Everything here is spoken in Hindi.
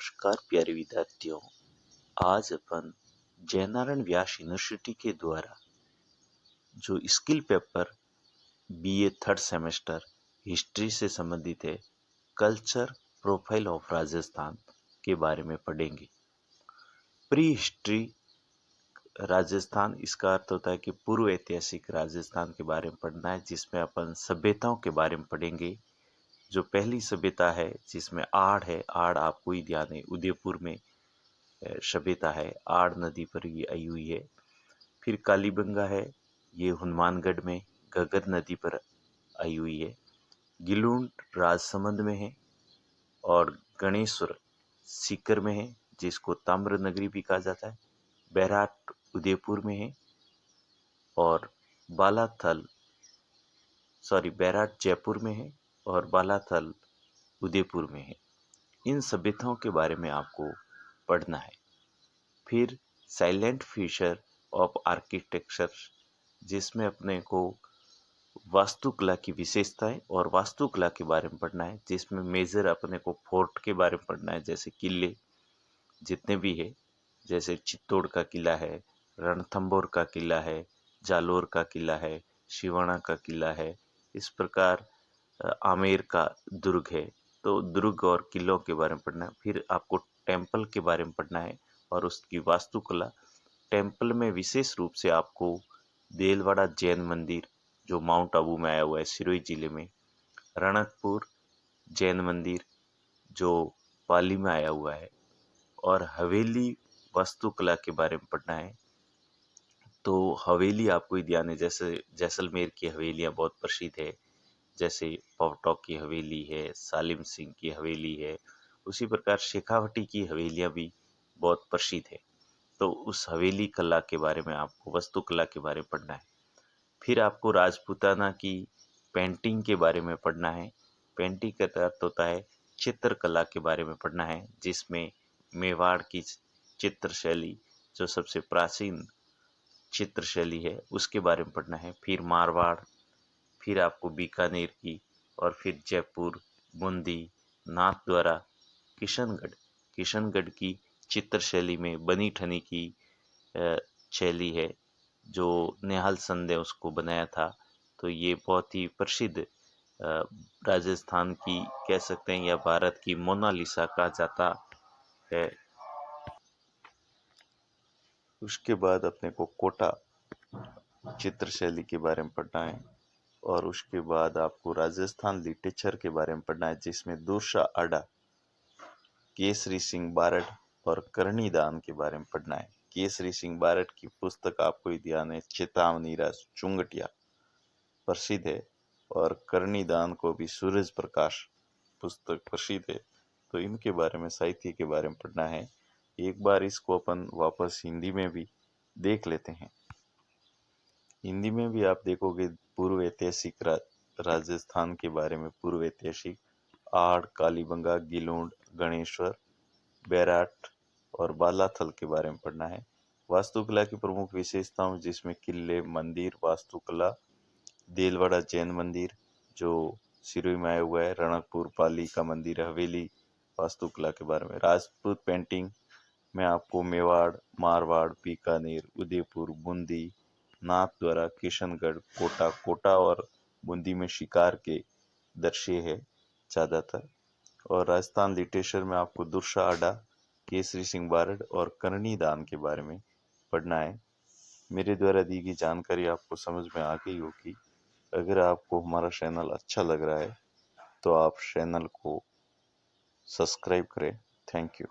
नमस्कार प्यारे विद्यार्थियों। आज अपन जयनारायण व्यास यूनिवर्सिटी के द्वारा जो skill paper BA third semester history से संबंधित है, कल्चर प्रोफाइल ऑफ राजस्थान के बारे में पढ़ेंगे। प्री हिस्ट्री राजस्थान, इसका अर्थ होता है कि पूर्व ऐतिहासिक राजस्थान के बारे में पढ़ना है, जिसमें अपन सभ्यताओं के बारे में पढ़ेंगे। जो पहली सभ्यता है जिसमें आड़ है, आड़ आपको ही ध्यान है, उदयपुर में सभ्यता है, आड़ नदी पर ये आई हुई है। फिर कालीबंगा है, ये हनुमानगढ़ में घग्गर नदी पर आई हुई है। गिलूंड राजसमंद में है और गणेश्वर सीकर में है, जिसको ताम्र नगरी भी कहा जाता है। बैराट उदयपुर में है और बैराट जयपुर में है और बालाथल उदयपुर में है। इन सभ्यताओं के बारे में आपको पढ़ना है। फिर साइलेंट फीचर ऑफ आर्किटेक्चर, जिसमें अपने को वास्तुकला की विशेषताएं और वास्तुकला के बारे में पढ़ना है, जिसमें मेजर अपने को फोर्ट के बारे में पढ़ना है, जैसे किले जितने भी है, जैसे चित्तौड़ का किला है, रणथंभौर का किला है, जालोर का किला है, शिवाना का किला है। इस प्रकार आमेर का दुर्ग है। तो दुर्ग और किलों के बारे में पढ़ना है। फिर आपको टेम्पल के बारे में पढ़ना है और उसकी वास्तुकला। टेम्पल में विशेष रूप से आपको देलवाड़ा जैन मंदिर, जो माउंट आबू में आया हुआ है सिरोही जिले में, रणकपुर जैन मंदिर जो पाली में आया हुआ है, और हवेली वास्तुकला के बारे में पढ़ना है। तो हवेली आपको ही ध्यान है, जैसे जैसलमेर की हवेलियाँ बहुत प्रसिद्ध है, जैसे पवटॉक की हवेली है, सालिम सिंह की हवेली है। उसी प्रकार शेखावटी की हवेलियाँ भी बहुत प्रसिद्ध है। तो उस हवेली कला के बारे में आपको, वास्तुकला के बारे में पढ़ना है। फिर आपको राजपूताना की पेंटिंग के बारे में पढ़ना है। पेंटिंग का अर्थ होता है चित्रकला के बारे में पढ़ना है, जिसमें मेवाड़ की चित्रशैली जो सबसे प्राचीन चित्रशैली है उसके बारे में पढ़ना है। फिर मारवाड़, फिर आपको बीकानेर की, और फिर जयपुर, बूंदी, नाथद्वारा, किशनगढ़ की चित्रशैली में बनी ठनी की शैली है, जो निहाल चंद ने उसको बनाया था। तो ये बहुत ही प्रसिद्ध राजस्थान की कह सकते हैं, या भारत की मोनालिसा कहा जाता है। उसके बाद अपने को कोटा चित्रशैली के बारे में पढ़ना है और उसके बाद आपको राजस्थान लिटरेचर के बारे में पढ़ना है, जिसमें दूरशा आडा, केसरी सिंह बारड और करनीदान के बारे में पढ़ना है। केसरी सिंह बारड की पुस्तक आपको ही ध्यान है, चेतावनी राज चुंगटिया प्रसिद्ध है, और करनीदान को भी सूरज प्रकाश पुस्तक प्रसिद्ध है। तो इनके बारे में, साहित्य के बारे में पढ़ना है। एक बार इसको अपन वापस हिंदी में भी देख लेते हैं। हिंदी में भी आप देखोगे पूर्व ऐतिहासिक राजस्थान के बारे में, पूर्व ऐतिहासिक आड़, कालीबंगा, गिलूंड, गणेश्वर, बैराट और बालाथल के बारे में पढ़ना है। वास्तुकला की प्रमुख विशेषताओं, जिसमें किले, मंदिर, वास्तुकला, देलवाड़ा जैन मंदिर जो सिरोही में आया हुआ है, रणकपुर पाली का मंदिर, हवेली वास्तुकला के बारे में। राजपूत पेंटिंग में आपको मेवाड़, मारवाड़, बीकानेर, उदयपुर, बूंदी, नाथद्वारा, किशनगढ़, कोटा और बूंदी में शिकार के दृश्य है ज़्यादातर। और राजस्थान लिटरेचर में आपको दूरशा आडा, केसरी सिंह बारड और करनीदान के बारे में पढ़ना है। मेरे द्वारा दी गई जानकारी आपको समझ में आ गई होगी। अगर आपको हमारा चैनल अच्छा लग रहा है तो आप चैनल को सब्सक्राइब करें। Thank you.